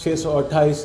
628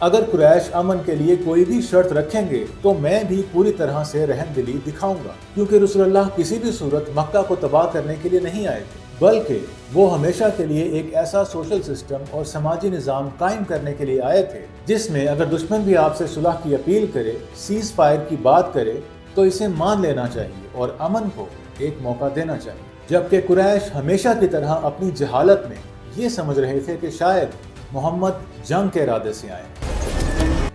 اگر قریش امن کے لیے کوئی بھی شرط رکھیں گے تو میں بھی پوری طرح سے رحم دلی دکھاؤں گا، کیونکہ رسول اللہ کسی بھی صورت مکہ کو تباہ کرنے کے لیے نہیں آئے تھے، بلکہ وہ ہمیشہ کے لیے ایک ایسا سوشل سسٹم اور سماجی نظام قائم کرنے کے لیے آئے تھے جس میں اگر دشمن بھی آپ سے صلح کی اپیل کرے، سیز فائر کی بات کرے تو اسے مان لینا چاہیے اور امن کو ایک موقع دینا چاہیے۔ جبکہ قریش ہمیشہ کی طرح اپنی جہالت میں یہ سمجھ رہے تھے کہ شاید محمد جنگ کے ارادے سے آئے۔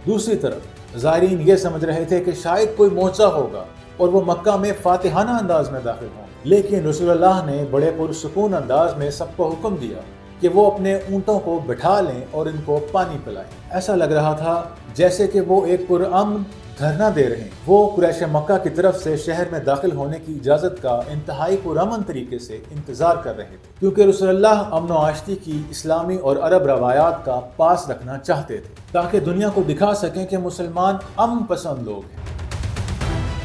دوسری طرف زائرین یہ سمجھ رہے تھے کہ شاید کوئی معجزہ ہوگا اور وہ مکہ میں فاتحانہ انداز میں داخل ہوں، لیکن رسول اللہ نے بڑے پرسکون انداز میں سب کو حکم دیا کہ وہ اپنے اونٹوں کو بٹھا لیں اور ان کو پانی پلائیں۔ ایسا لگ رہا تھا جیسے کہ وہ ایک پرامن دھرنا دے رہے ہیں۔ وہ قریش مکہ کی طرف سے شہر میں داخل ہونے کی اجازت کا انتہائی پرامن طریقے سے انتظار کر رہے تھے، کیونکہ رسول اللہ امن و آشتی کی اسلامی اور عرب روایات کا پاس رکھنا چاہتے تھے تاکہ دنیا کو دکھا سکیں کہ مسلمان امن پسند لوگ ہیں۔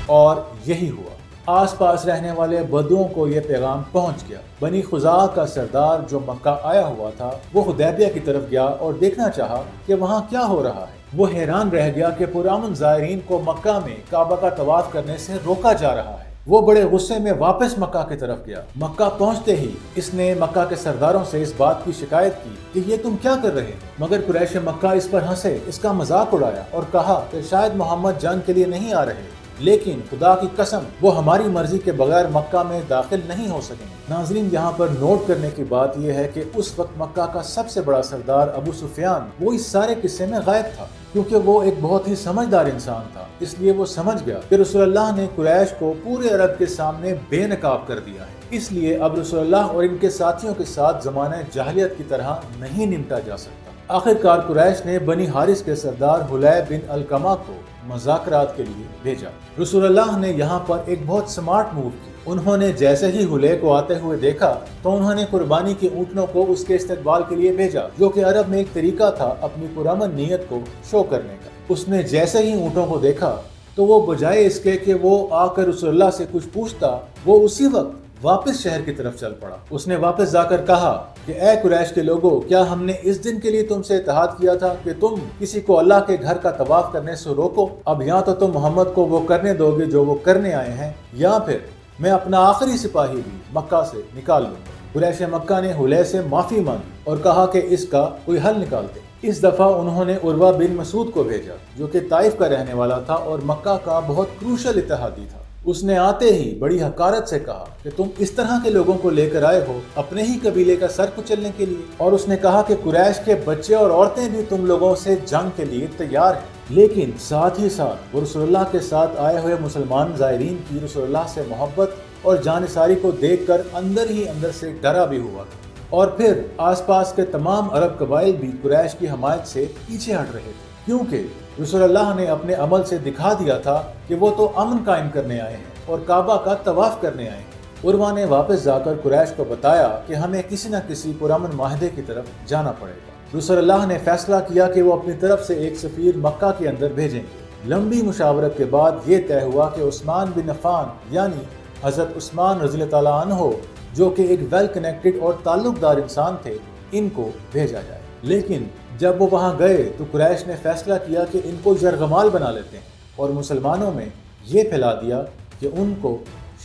اور یہی ہوا۔ آس پاس رہنے والے بدوؤں کو یہ پیغام پہنچ گیا۔ بنی خزاعہ کا سردار جو مکہ آیا ہوا تھا وہ حدیبیہ کی طرف گیا اور دیکھنا چاہا کہ وہاں کیا ہو رہا ہے۔ وہ حیران رہ گیا کہ پرامن زائرین کو مکہ میں کعبہ کا طواف کرنے سے روکا جا رہا ہے۔ وہ بڑے غصے میں واپس مکہ کی طرف گیا۔ مکہ پہنچتے ہی اس نے مکہ کے سرداروں سے اس بات کی شکایت کی کہ یہ تم کیا کر رہے ہیں، مگر قریش مکہ اس پر ہنسے، اس کا مذاق اڑایا اور کہا کہ شاید محمد جنگ کے لیے نہیں آ رہے، لیکن خدا کی قسم وہ ہماری مرضی کے بغیر مکہ میں داخل نہیں ہو سکیں گے۔ ناظرین، یہاں پر نوٹ کرنے کی بات یہ ہے کہ اس وقت مکہ کا سب سے بڑا سردار ابو سفیان وہ اس سارے قصے میں غائب تھا، کیونکہ وہ ایک بہت ہی سمجھدار انسان تھا۔ اس لیے وہ سمجھ گیا کہ رسول اللہ نے قریش کو پورے عرب کے سامنے بے نقاب کر دیا ہے، اس لیے اب رسول اللہ اور ان کے ساتھیوں کے ساتھ زمانہ جاہلیت کی طرح نہیں نمٹا جا سکتا۔ آخرکار قریش نے بنی حارث کے سردار حلیب بن القمہ کو مذاکرات کے لیے بھیجا۔ رسول اللہ نے یہاں پر ایک بہت سمارٹ موو کی۔ انہوں نے جیسے ہی حلیب کو آتے ہوئے دیکھا تو انہوں نے قربانی کے اونٹنوں کو اس کے استقبال کے لیے بھیجا، جو کہ عرب میں ایک طریقہ تھا اپنی پرامن نیت کو شو کرنے کا۔ اس نے جیسے ہی اونٹوں کو دیکھا تو وہ بجائے اس کے کہ وہ آ کر رسول اللہ سے کچھ پوچھتا، وہ اسی وقت واپس شہر کی طرف چل پڑا۔ اس نے واپس جا کر کہا کہ اے قریش کے لوگوں، کیا ہم نے اس دن کے لیے تم سے اتحاد کیا تھا کہ تم کسی کو اللہ کے گھر کا طواف کرنے سے روکو؟ اب یا تو تم محمد کو وہ کرنے دو گے جو وہ کرنے آئے ہیں، یا پھر میں اپنا آخری سپاہی بھی مکہ سے نکال لوں گا۔ قریش مکہ نے حلیب سے معافی مانگی اور کہا کہ اس کا کوئی حل نکالتے۔ اس دفعہ انہوں نے عروہ بن مسعود کو بھیجا، جو کہ طائف کا رہنے والا تھا اور مکہ کا بہت کروشل اتحادی تھا۔ اس نے آتے ہی بڑی حقارت سے کہا کہ تم اس طرح کے لوگوں کو لے کر آئے ہو اپنے ہی قبیلے کا سر کچلنے کے لیے، اور اس نے کہا کہ قریش کے بچے اور عورتیں بھی تم لوگوں سے جنگ کے لیے تیار ہیں۔ لیکن ساتھ ہی ساتھ وہ رسول اللہ کے ساتھ آئے ہوئے مسلمان زائرین کی رسول اللہ سے محبت اور جانثاری کو دیکھ کر اندر ہی اندر سے ڈرا بھی ہوا تھا، اور پھر آس پاس کے تمام عرب قبائل بھی قریش کی حمایت سے پیچھے ہٹ رہے تھے، کیونکہ رسول اللہ نے اپنے عمل سے دکھا دیا تھا کہ وہ تو امن قائم کرنے آئے ہیں اور کعبہ کا طواف کرنے آئے ہیں۔ عروہ نے واپس جا کر قریش کو بتایا کہ ہمیں کسی نہ کسی پرامن معاہدے کی طرف جانا پڑے گا۔ رسول اللہ نے فیصلہ کیا کہ وہ اپنی طرف سے ایک سفیر مکہ کے اندر بھیجیں گے۔ لمبی مشاورت کے بعد یہ طے ہوا کہ عثمان بن عفان یعنی حضرت عثمان رضی اللہ تعالیٰ عنہ، جو کہ ایک ویل کنیکٹڈ اور تعلق دار انسان تھے، ان کو بھیجا جائے۔ لیکن جب وہ وہاں گئے تو قریش نے فیصلہ کیا کہ ان کو یرغمال بنا لیتے ہیں، اور مسلمانوں میں یہ پھیلا دیا کہ ان کو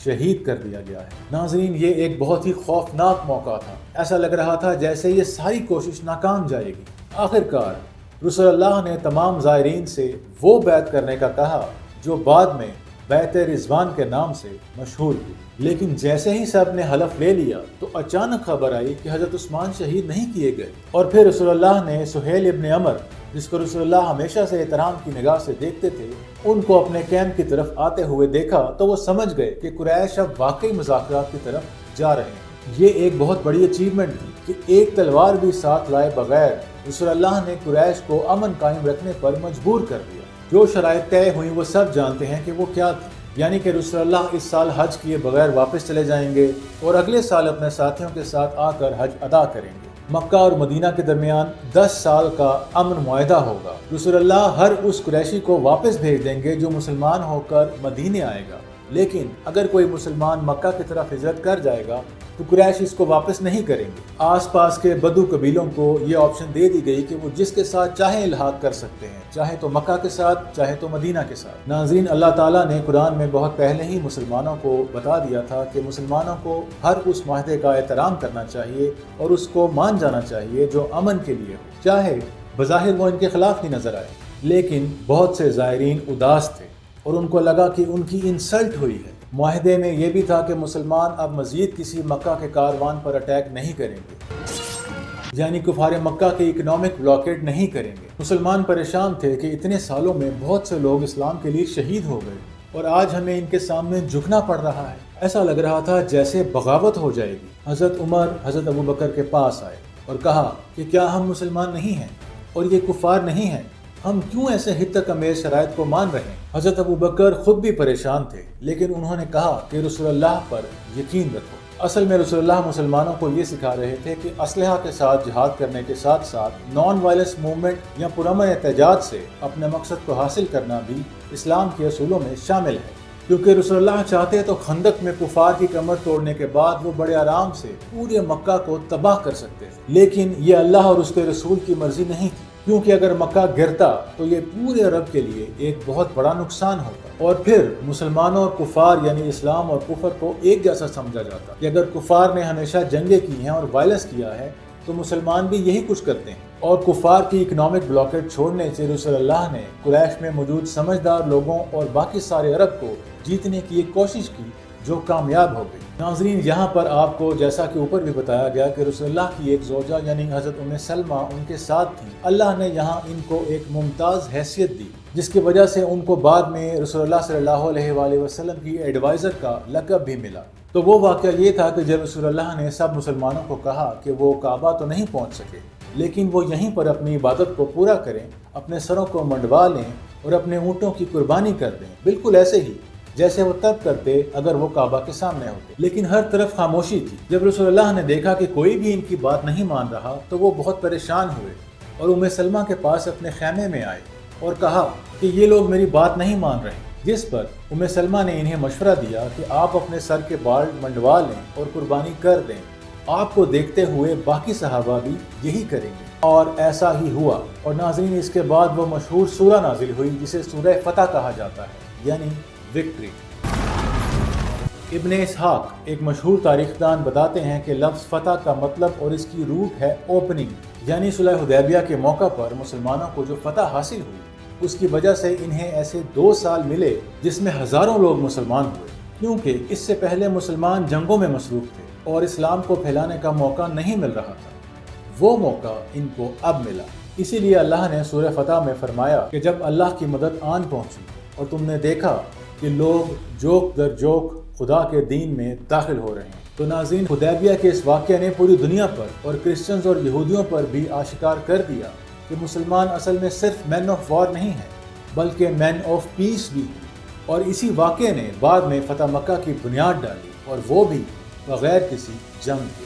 شہید کر دیا گیا ہے۔ ناظرین، یہ ایک بہت ہی خوفناک موقع تھا۔ ایسا لگ رہا تھا جیسے یہ ساری کوشش ناکام جائے گی۔ آخرکار رسول اللہ نے تمام زائرین سے وہ بیعت کرنے کا کہا جو بعد میں بیعت رضوان کے نام سے مشہور ہوئی۔ لیکن جیسے ہی سب نے حلف لے لیا تو اچانک خبر آئی کہ حضرت عثمان شہید نہیں کیے گئے، اور پھر رسول اللہ نے سہیل ابن عمر، جس کو رسول اللہ ہمیشہ سے احترام کی نگاہ سے دیکھتے تھے، ان کو اپنے کیمپ کی طرف آتے ہوئے دیکھا تو وہ سمجھ گئے کہ قریش اب واقعی مذاکرات کی طرف جا رہے ہیں۔ یہ ایک بہت بڑی اچیومنٹ تھی کہ ایک تلوار بھی ساتھ لائے بغیر رسول اللہ نے قریش کو امن قائم رکھنے پر مجبور کر دیا۔ جو شرائط طے ہوئی وہ سب جانتے ہیں کہ وہ کیا تھی، یعنی کہ رسول اللہ اس سال حج کیے بغیر واپس چلے جائیں گے اور اگلے سال اپنے ساتھیوں کے ساتھ آ کر حج ادا کریں گے۔ مکہ اور مدینہ کے درمیان 10 سال کا امن معاہدہ ہوگا۔ رسول اللہ ہر اس قریشی کو واپس بھیج دیں گے جو مسلمان ہو کر مدینے آئے گا، لیکن اگر کوئی مسلمان مکہ کی طرف ہجرت کر جائے گا تو قریش اس کو واپس نہیں کریں گے۔ آس پاس کے بدو قبیلوں کو یہ آپشن دے دی گئی کہ وہ جس کے ساتھ چاہیں الحاق کر سکتے ہیں، چاہے تو مکہ کے ساتھ، چاہے تو مدینہ کے ساتھ۔ ناظرین، اللہ تعالیٰ نے قرآن میں بہت پہلے ہی مسلمانوں کو بتا دیا تھا کہ مسلمانوں کو ہر اس معاہدے کا احترام کرنا چاہیے اور اس کو مان جانا چاہیے جو امن کے لیے ہو، چاہے بظاہر وہ ان کے خلاف ہی نظر آئے۔ لیکن بہت سے زائرین اداس تھے اور ان کو لگا کہ ان کی انسلٹ ہوئی ہے۔ معاہدے میں یہ بھی تھا کہ مسلمان اب مزید کسی مکہ کے کاروان پر اٹیک نہیں کریں گے، یعنی کفار مکہ کے اکنامک بلاکیڈ نہیں کریں گے۔ مسلمان پریشان تھے کہ اتنے سالوں میں بہت سے لوگ اسلام کے لیے شہید ہو گئے اور آج ہمیں ان کے سامنے جھکنا پڑ رہا ہے۔ ایسا لگ رہا تھا جیسے بغاوت ہو جائے گی۔ حضرت عمر حضرت ابو بکر کے پاس آئے اور کہا کہ کیا ہم مسلمان نہیں ہیں اور یہ کفار نہیں ہیں؟ ہم کیوں ایسے حدت امیز شرائط کو مان رہے ہیں؟ حضرت ابو بکر خود بھی پریشان تھے، لیکن انہوں نے کہا کہ رسول اللہ پر یقین رکھو۔ اصل میں رسول اللہ مسلمانوں کو یہ سکھا رہے تھے کہ اسلحہ کے ساتھ جہاد کرنے کے ساتھ ساتھ نان وائلنس موومنٹ یا پرامن احتجاج سے اپنے مقصد کو حاصل کرنا بھی اسلام کے اصولوں میں شامل ہے، کیونکہ رسول اللہ چاہتے تو خندق میں کفار کی کمر توڑنے کے بعد وہ بڑے آرام سے پورے مکہ کو تباہ کر سکتے تھے، لیکن یہ اللہ اور اس کے رسول کی مرضی نہیں تھی، کیونکہ اگر مکہ گرتا تو یہ پورے عرب کے لیے ایک بہت بڑا نقصان ہوتا اور پھر مسلمانوں اور کفار یعنی اسلام اور کفر کو ایک جیسا سمجھا جاتا کہ اگر کفار نے ہمیشہ جنگیں کی ہیں اور وائلنس کیا ہے تو مسلمان بھی یہی کچھ کرتے ہیں۔ اور کفار کی اکنامک بلاکیڈ چھوڑنے سے رسول اللہ نے قریش میں موجود سمجھدار لوگوں اور باقی سارے عرب کو جیتنے کی ایک کوشش کی جو کامیاب ہو گئی۔ ناظرین، یہاں پر آپ کو جیسا کہ اوپر بھی بتایا گیا کہ رسول اللہ کی ایک زوجہ یعنی حضرت ام سلمہ ان کے ساتھ تھی۔ اللہ نے یہاں ان کو ایک ممتاز حیثیت دی جس کی وجہ سے ان کو بعد میں رسول اللہ صلی اللہ علیہ وآلہ وسلم کی ایڈوائزر کا لقب بھی ملا۔ تو وہ واقعہ یہ تھا کہ جب رسول اللہ نے سب مسلمانوں کو کہا کہ وہ کعبہ تو نہیں پہنچ سکے لیکن وہ یہیں پر اپنی عبادت کو پورا کریں، اپنے سروں کو منڈوا لیں اور اپنے اونٹوں کی قربانی کر دیں، بالکل ایسے ہی جیسے وہ تب کرتے اگر وہ کعبہ کے سامنے ہوتے۔ لیکن ہر طرف خاموشی تھی۔ جب رسول اللہ نے دیکھا کہ کوئی بھی ان کی بات نہیں مان رہا تو وہ بہت پریشان ہوئے اور ام سلمہ کے پاس اپنے خیمے میں آئے اور کہا کہ یہ لوگ میری بات نہیں مان رہے، جس پر ام سلمہ نے انہیں مشورہ دیا کہ آپ اپنے سر کے بال منڈوا لیں اور قربانی کر دیں، آپ کو دیکھتے ہوئے باقی صحابہ بھی یہی کریں گے۔ اور ایسا ہی ہوا۔ اور ناظرین، اس کے بعد وہ مشہور سورہ نازل ہوئی جسے سورہ فتح کہا جاتا ہے، یعنی وکٹری۔ ابن اسحاق ایک مشہور تاریخ دان بتاتے ہیں کہ لفظ فتح کا مطلب اور اس کی روٹ ہے اوپننگ، یعنی صلح حدیبیہ کے موقع پر مسلمانوں کو جو فتح حاصل ہوئی اس کی وجہ سے انہیں ایسے 2 سال ملے جس میں ہزاروں لوگ مسلمان ہوئے، کیونکہ اس سے پہلے مسلمان جنگوں میں مصروف تھے اور اسلام کو پھیلانے کا موقع نہیں مل رہا تھا۔ وہ موقع ان کو اب ملا، اسی لیے اللہ نے سورہ فتح میں فرمایا کہ جب اللہ کی مدد آن پہنچی اور تم نے دیکھا کہ لوگ جوک در جوک خدا کے دین میں داخل ہو رہے ہیں۔ تو ناظرین، حدیبیہ کے اس واقعے نے پوری دنیا پر اور کرسچنز اور یہودیوں پر بھی آشکار کر دیا کہ مسلمان اصل میں صرف مین آف وار نہیں ہیں بلکہ مین آف پیس بھی ہیں، اور اسی واقعے نے بعد میں فتح مکہ کی بنیاد ڈالی، اور وہ بھی بغیر کسی جنگ کے۔